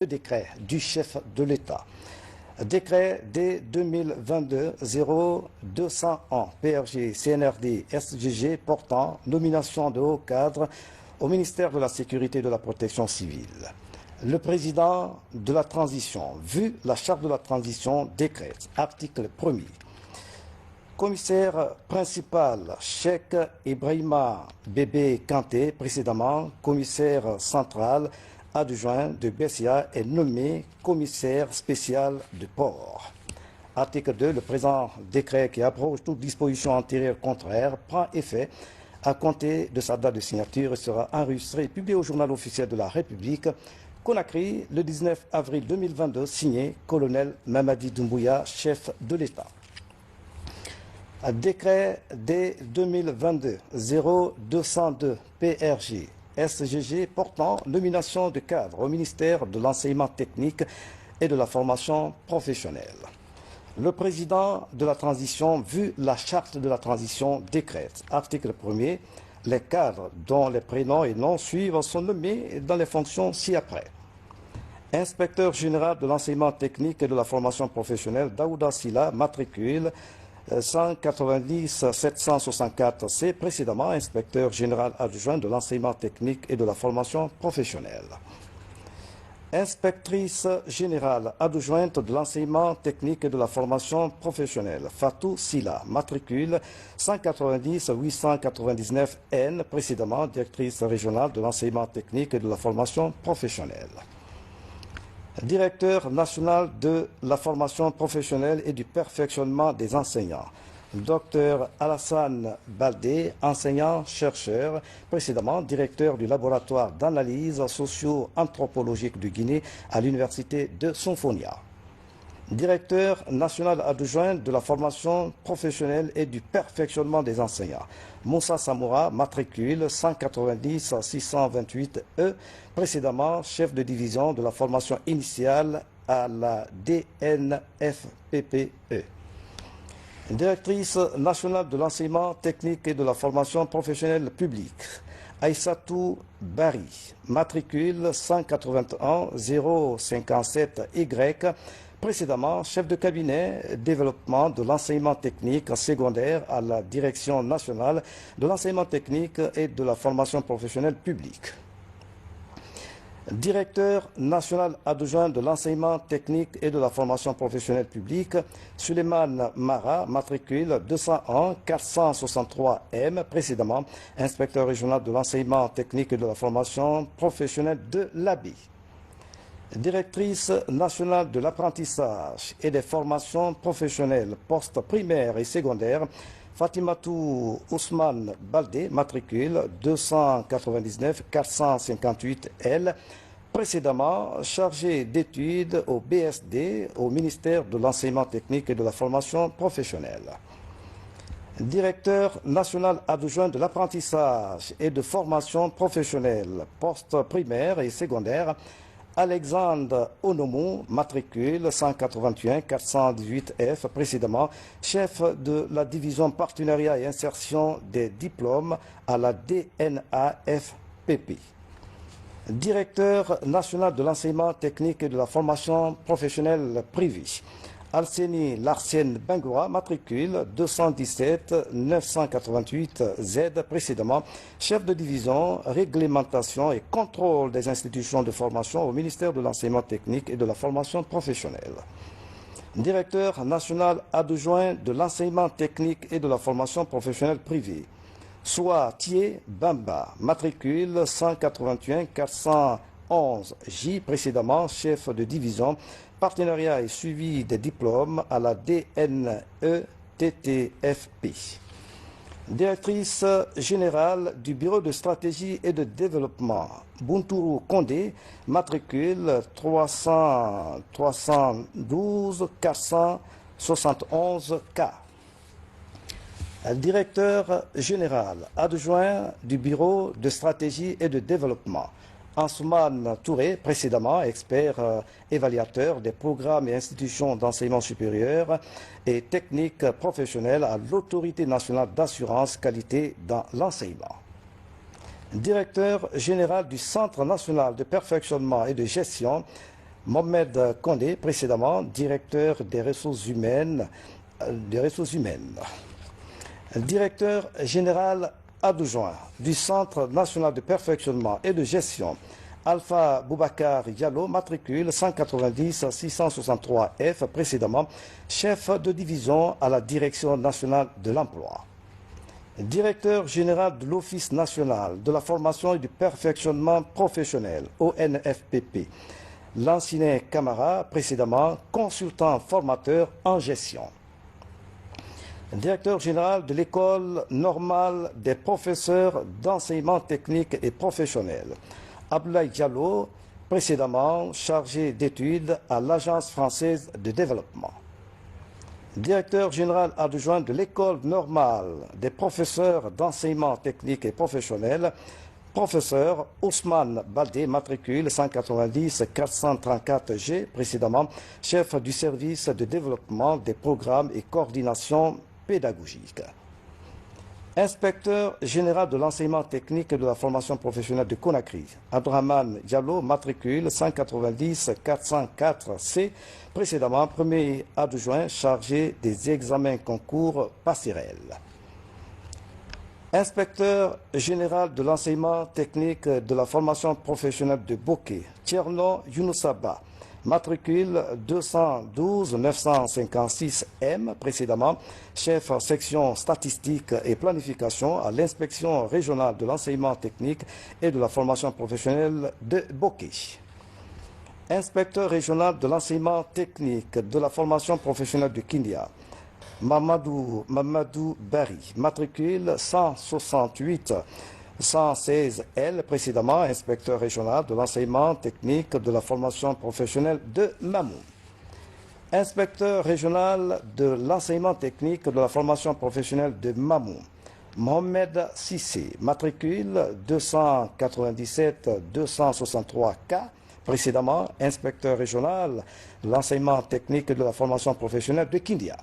Le décret du chef de l'État. Décret D 2022-0201 PRG CNRD SGG portant nomination de hauts cadres au ministère de la Sécurité et de la Protection civile. Le président de la transition, vu la charte de la transition, décrète, article 1er. Commissaire principal, Cheikh Ibrahima Bébé Kanté, précédemment commissaire central adjoint de Bessia, est nommé commissaire spécial de port. Article 2. Le présent décret qui abroge toute disposition antérieure contraire prend effet à compter de sa date de signature et sera enregistré et publié au journal officiel de la République, Conakry, le 19 avril 2022, signé colonel Mamadi Doumbouya, chef de l'État. Décret D 2022-0202 PRG SGG portant nomination de cadre au ministère de l'enseignement technique et de la formation professionnelle. Le président de la transition, vu la charte de la transition, décrète, article 1er, les cadres dont les prénoms et noms suivent sont nommés dans les fonctions ci-après. Inspecteur général de l'enseignement technique et de la formation professionnelle, Daouda Silla, matricule 190 764 C, précédemment inspecteur général adjoint de l'enseignement technique et de la formation professionnelle. Inspectrice générale adjointe de l'enseignement technique et de la formation professionnelle, Fatou Silla, matricule 190 899 N, précédemment directrice régionale de l'enseignement technique et de la formation professionnelle. Directeur national de la formation professionnelle et du perfectionnement des enseignants, Dr Alassane Baldé, enseignant-chercheur, précédemment directeur du laboratoire d'analyse socio-anthropologique de Guinée à l'université de Sonfonia. Directeur national adjoint de la formation professionnelle et du perfectionnement des enseignants, Moussa Samoura, matricule 190 628 E, précédemment chef de division de la formation initiale à la DNFPPE. Directrice nationale de l'enseignement technique et de la formation professionnelle publique, Aïssatou Bari, matricule 181 057 Y, précédemment chef de cabinet développement de l'enseignement technique secondaire à la Direction nationale de l'enseignement technique et de la formation professionnelle publique. Directeur national adjoint de l'enseignement technique et de la formation professionnelle publique, Suleiman Mara, matricule 201 463 M, précédemment inspecteur régional de l'enseignement technique et de la formation professionnelle de l'ABI. Directrice nationale de l'apprentissage et des formations professionnelles post-primaires et secondaires, Fatimatou Ousmane Baldé, matricule 299 458 L, précédemment chargée d'études au BSD, au ministère de l'enseignement technique et de la formation professionnelle. Directeur national adjoint de l'apprentissage et de formation professionnelle post-primaire et secondaire, Alexandre Onomou, matricule 181 418 F, précédemment chef de la division partenariat et insertion des diplômes à la DNAFPP. Directeur national de l'enseignement technique et de la formation professionnelle privée, Alseni Larsen Bengoura, matricule 217 988 Z, précédemment chef de division réglementation et contrôle des institutions de formation au ministère de l'enseignement technique et de la formation professionnelle. Directeur national adjoint de l'enseignement technique et de la formation professionnelle privée, soit Thié Bamba, matricule 181 411 J, précédemment chef de division partenariat et suivi des diplômes à la DNETTFP. Directrice générale du Bureau de stratégie et de développement, Buntourou Kondé, matricule 312 471 K. Directeur général adjoint du Bureau de stratégie et de développement, Ansoumane Touré, précédemment expert évaluateur des programmes et institutions d'enseignement supérieur et techniques professionnelles à l'Autorité nationale d'assurance qualité dans l'enseignement. Directeur général du Centre national de perfectionnement et de gestion Mohamed Kondé, précédemment directeur des ressources humaines. Directeur général adjoint du Centre national de perfectionnement et de gestion, Alpha Boubacar Diallo, matricule 190-663F, précédemment chef de division à la Direction nationale de l'emploi. Directeur général de l'Office national de la formation et du perfectionnement professionnel, ONFPP, Lancinet Camara, précédemment consultant formateur en gestion. Directeur général de l'École normale des professeurs d'enseignement technique et professionnel, Abdoulaye Diallo, précédemment chargé d'études à l'Agence française de développement. Directeur général adjoint de l'École normale des professeurs d'enseignement technique et professionnel, professeur Ousmane Baldé, matricule 190-434G, précédemment chef du service de développement des programmes et coordination pédagogique. Inspecteur général de l'enseignement technique et de la formation professionnelle de Conakry, Abdrahmane Diallo, matricule 190-404C, précédemment premier adjoint chargé des examens concours passerelles. Inspecteur général de l'enseignement technique et de la formation professionnelle de Boké, Tcherno Younoussaba, matricule 212-956M, précédemment chef section statistique et planification à l'inspection régionale de l'enseignement technique et de la formation professionnelle de Boké. Inspecteur régional de l'enseignement technique de la formation professionnelle de Kindia, Mamadou Bari, matricule 168-116L, précédemment inspecteur régional de l'enseignement technique de la formation professionnelle de Mamou. Inspecteur régional de l'enseignement technique de la formation professionnelle de Mamou, Mohamed Sissé, matricule 297-263K, précédemment inspecteur régional de l'enseignement technique de la formation professionnelle de Kindia.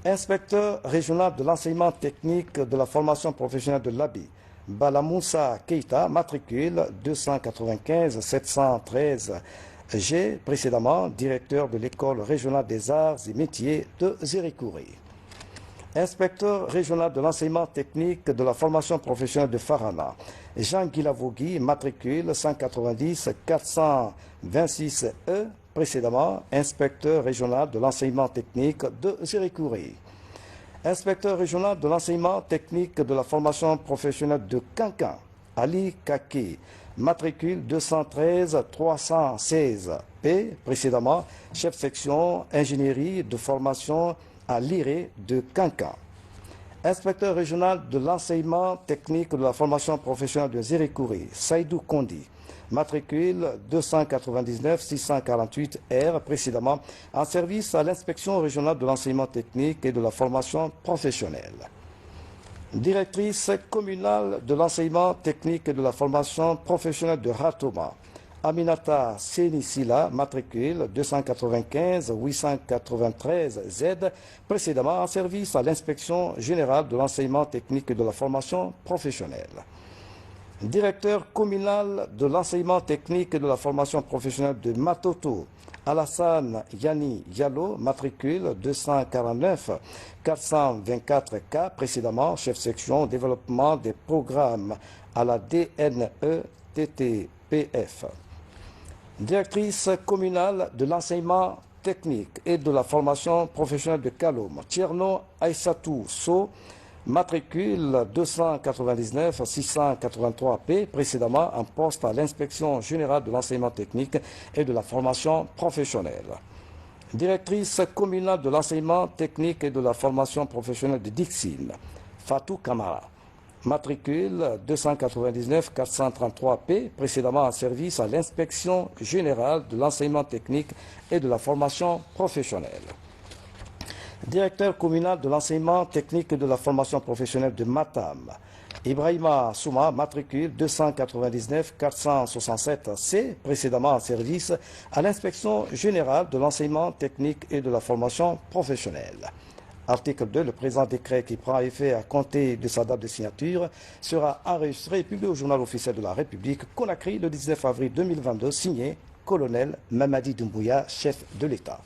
Inspecteur régional de l'enseignement technique de la formation professionnelle de l'Abi, Balamoussa Keita, matricule 295-713G, précédemment directeur de l'école régionale des arts et métiers de Zérikouré. Inspecteur régional de l'enseignement technique de la formation professionnelle de Farana, Jean Guilavogui, matricule 190-426E, précédemment inspecteur régional de l'enseignement technique de Zérikouré. Inspecteur régional de l'enseignement technique de la formation professionnelle de Kankan, Ali Kake, matricule 213-316P, précédemment chef section ingénierie de formation à l'IRE de Kankan. Inspecteur régional de l'enseignement technique de la formation professionnelle de Zérikouré, Saïdou Kondi, matricule 299-648R, précédemment en service à l'inspection régionale de l'enseignement technique et de la formation professionnelle. Directrice communale de l'enseignement technique et de la formation professionnelle de Ratoma, Aminata Sénissila, matricule 295-893Z, précédemment en service à l'inspection générale de l'enseignement technique et de la formation professionnelle. Directeur communal de l'enseignement technique et de la formation professionnelle de Matoto, Alassane Yani Diallo, matricule 249-424K, précédemment chef section développement des programmes à la DNE-TTPF. Directrice communale de l'enseignement technique et de la formation professionnelle de Kaloum, Tcherno Aïssatou So, matricule 299-683P, précédemment en poste à l'inspection générale de l'enseignement technique et de la formation professionnelle. Directrice communale de l'enseignement technique et de la formation professionnelle de Dixine, Fatou Kamara, matricule 299-433P, précédemment en service à l'inspection générale de l'enseignement technique et de la formation professionnelle. Directeur communal de l'enseignement technique et de la formation professionnelle de Matam, Ibrahima Souma, matricule 299-467C, précédemment en service à l'inspection générale de l'enseignement technique et de la formation professionnelle. Article 2. Le présent décret qui prend effet à compter de sa date de signature sera enregistré et publié au journal officiel de la République, Conakry, le 19 avril 2022, signé colonel Mamadi Doumbouya, chef de l'État.